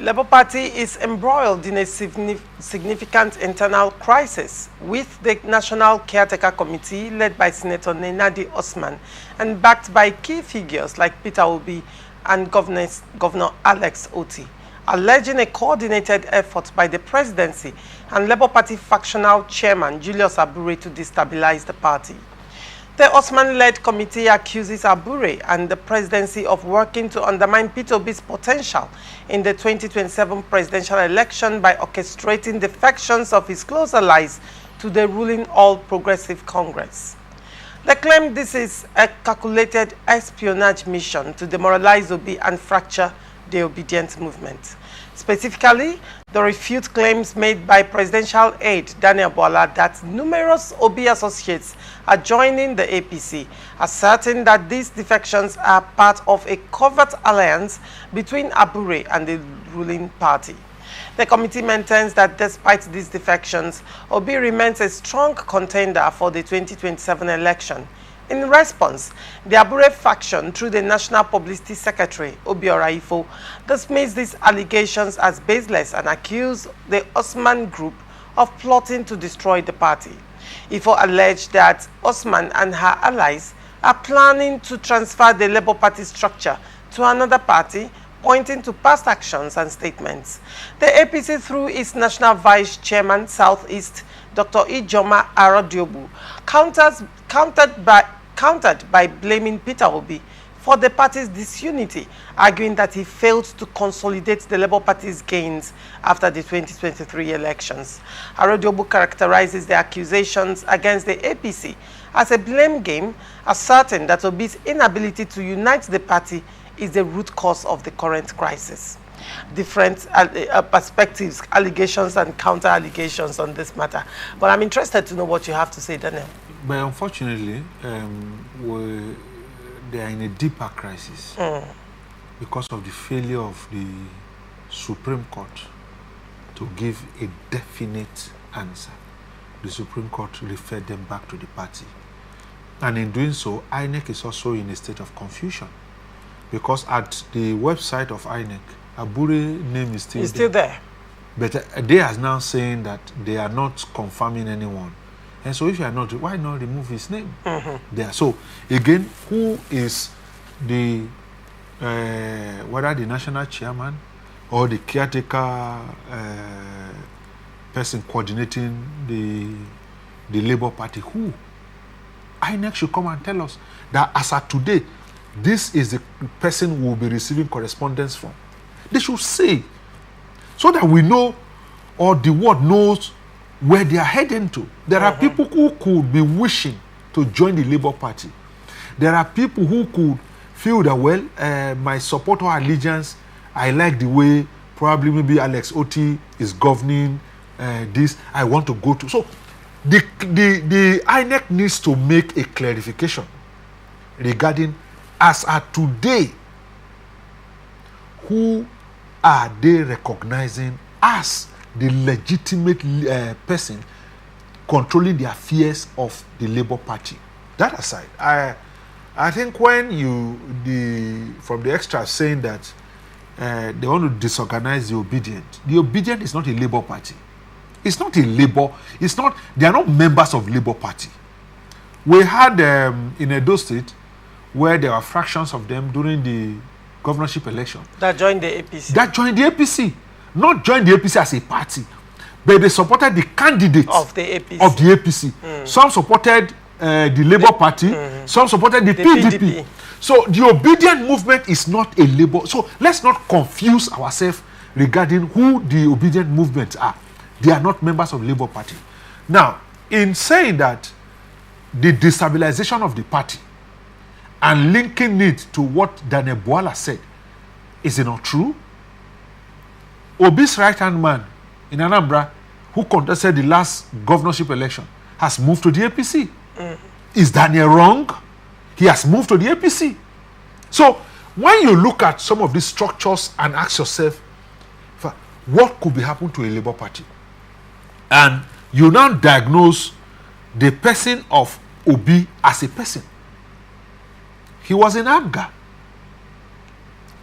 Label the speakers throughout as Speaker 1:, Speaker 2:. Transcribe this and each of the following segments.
Speaker 1: Labour Party is embroiled in a significant internal crisis, with the National Caretaker Committee led by Senator Nenadi Usman and backed by key figures like Peter Obi and Governor Alex Otti, alleging a coordinated effort by the Presidency and Labour Party factional chairman Julius Abure to destabilize the party. The Usman-led committee accuses Abure and the Presidency of working to undermine Peter Obi's potential in the 2027 presidential election by orchestrating defections of his close allies to the ruling All Progressive Congress. They claim this is a calculated espionage mission to demoralize Obi and fracture the obedient movement. Specifically, they refute claims made by presidential aide Daniel Bola that numerous Obi associates are joining the APC, asserting that these defections are part of a covert alliance between Abure and the ruling party. The committee maintains that despite these defections, Obi remains a strong contender for the 2027 election. In response, the Abure faction, through the National Publicity Secretary, Obiora Ifo, dismissed these allegations as baseless and accused the Usman group of plotting to destroy the party. Ifo alleged that Usman and her allies are planning to transfer the Labour Party structure to another party, pointing to past actions and statements. The APC, through its National Vice Chairman Southeast, Dr. Ijoma Arodiobu, countered by blaming Peter Obi for the party's disunity, arguing that he failed to consolidate the Labour Party's gains after the 2023 elections. Arodiobu characterizes the accusations against the APC as a blame game, asserting that Obi's inability to unite the party is the root cause of the current crisis. Different perspectives, allegations and counter-allegations on this matter. But I'm interested to know what you have to say, Daniel.
Speaker 2: But unfortunately, they are in a deeper crisis because of the failure of the Supreme Court to give a definite answer. The Supreme Court referred them back to the party. And in doing so, INEC is also in a state of confusion, because at the website of INEC, Abure's name is still there. But they are now saying that they are not confirming anyone. And so if you are not, why not remove his name there? So again, who is the, whether the national chairman or the caretaker person coordinating the Labour Party, who? INEC should come and tell us that as of today, this is the person who will be receiving correspondence from. They should say, so that we know, or the world knows where they are heading to. There are people who could be wishing to join the Labour Party. There are people who could feel that, well, my support or allegiance, I like the way probably maybe Alex Otti is governing this, I want to go to. So the INEC needs to make a clarification regarding, as at today, who are they recognizing as the legitimate person controlling the affairs of the Labour Party. That aside, I think when from the extra saying that they want to disorganize the obedient is not a Labour Party. It's not a Labour. It's not. They are not members of Labour Party. We had in Edo State where there were fractions of them during the governorship election
Speaker 1: that joined the APC. Not joined the APC as a party, but they supported the candidate of the APC.
Speaker 2: Some supported the Labour Party, some supported the PDP. So the obedient movement is not a Labour. So let's not confuse ourselves regarding who the obedient movements are. They are not members of Labour Party. Now, in saying that, the destabilization of the party and linking it to what Daniel Bola said, is it not true? Obi's right-hand man in Anambra, who contested the last governorship election, has moved to the APC. Is Daniel wrong? He has moved to the APC. So, when you look at some of these structures and ask yourself, what could be happening to a Labour Party? And you now diagnose the person of Obi as a person. He was in Abga.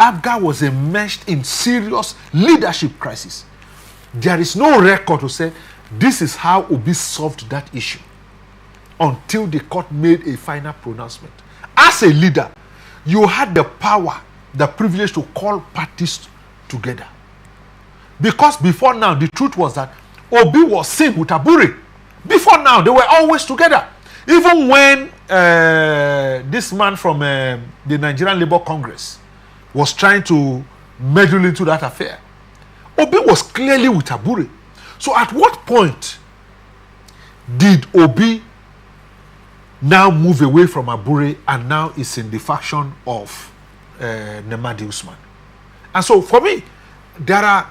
Speaker 2: APGA was enmeshed in serious leadership crisis. There is no record to say this is how Obi solved that issue until the court made a final pronouncement. As a leader, you had the power, the privilege to call parties together. Because before now, the truth was that Obi was seen with Abure. Before now, they were always together. Even when this man from the Nigerian Labour Congress was trying to meddle into that affair, Obi was clearly with Abure. So at what point did Obi now move away from Abure and now is in the faction of Nenadi Usman? And so for me, there are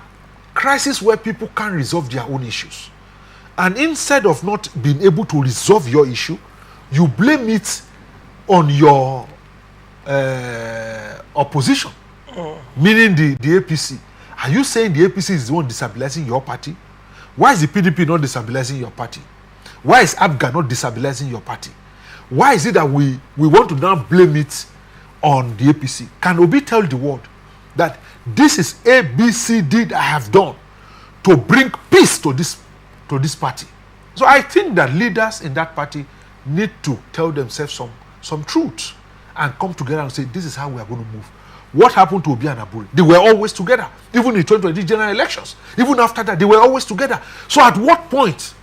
Speaker 2: crises where people can't resolve their own issues. And instead of not being able to resolve your issue, you blame it on your opposition, meaning the APC. Are you saying the APC is the one destabilizing your party? Why is the PDP not destabilizing your party? Why is APGA not destabilizing your party? Why is it that we want to now blame it on the APC? Can Obi tell the world that this is A, B, C, D that I have done to bring peace to this party? So I think that leaders in that party need to tell themselves some truth and come together and say, this is how we are going to move. What happened to Obi and Abure? They were always together. Even in 2020 general elections. Even after that, they were always together. So at what point?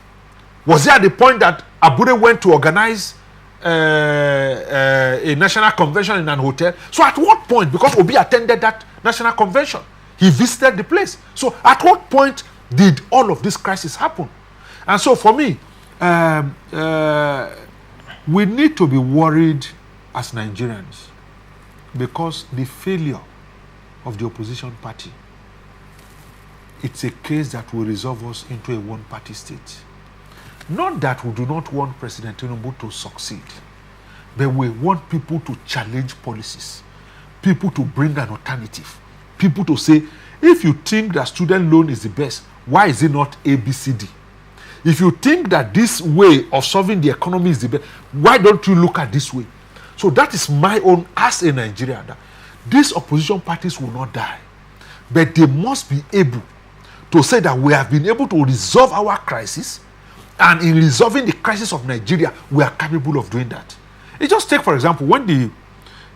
Speaker 2: Was it at the point that Abure went to organize a national convention in an hotel? So at what point? Because Obi attended that national convention. He visited the place. So at what point did all of this crisis happen? And so for me, we need to be worried as Nigerians because the failure of the opposition party, it's a case that will resolve us into a one-party state. Not that we do not want President Tinubu to succeed, but we want people to challenge policies, people to bring an alternative, people to say, if you think that student loan is the best, why is it not ABCD? If you think that this way of solving the economy is the best, why don't you look at this way? So that is my own, as a Nigerian, that these opposition parties will not die, but they must be able to say that we have been able to resolve our crisis, and in resolving the crisis of Nigeria, we are capable of doing that. You just take, for example, when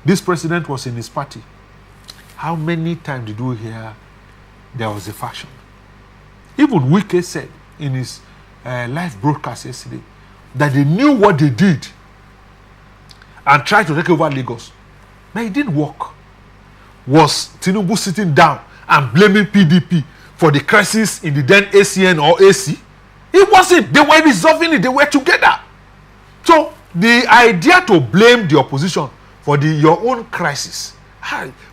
Speaker 2: this president was in his party, how many times did we hear there was a faction? Even Wike said in his live broadcast yesterday that they knew what they did and tried to take over Lagos, but it didn't work. Was Tinubu sitting down and blaming PDP for the crisis in the then ACN or AC? It wasn't. They were resolving it. They were together. So the idea to blame the opposition for your own crisis,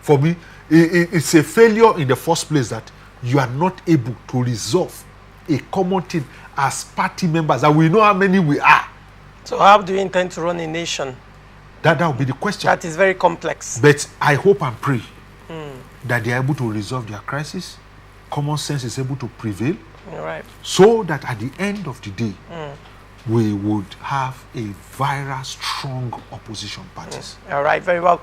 Speaker 2: for me, it's a failure in the first place that you are not able to resolve a common thing as party members, and we know how many we are.
Speaker 1: So how do you intend to run a nation?
Speaker 2: That will be the question.
Speaker 1: That is very complex.
Speaker 2: But I hope and pray that they are able to resolve their crisis. Common sense is able to prevail.
Speaker 1: All right.
Speaker 2: So that at the end of the day, we would have a very strong opposition parties.
Speaker 1: All right, very well.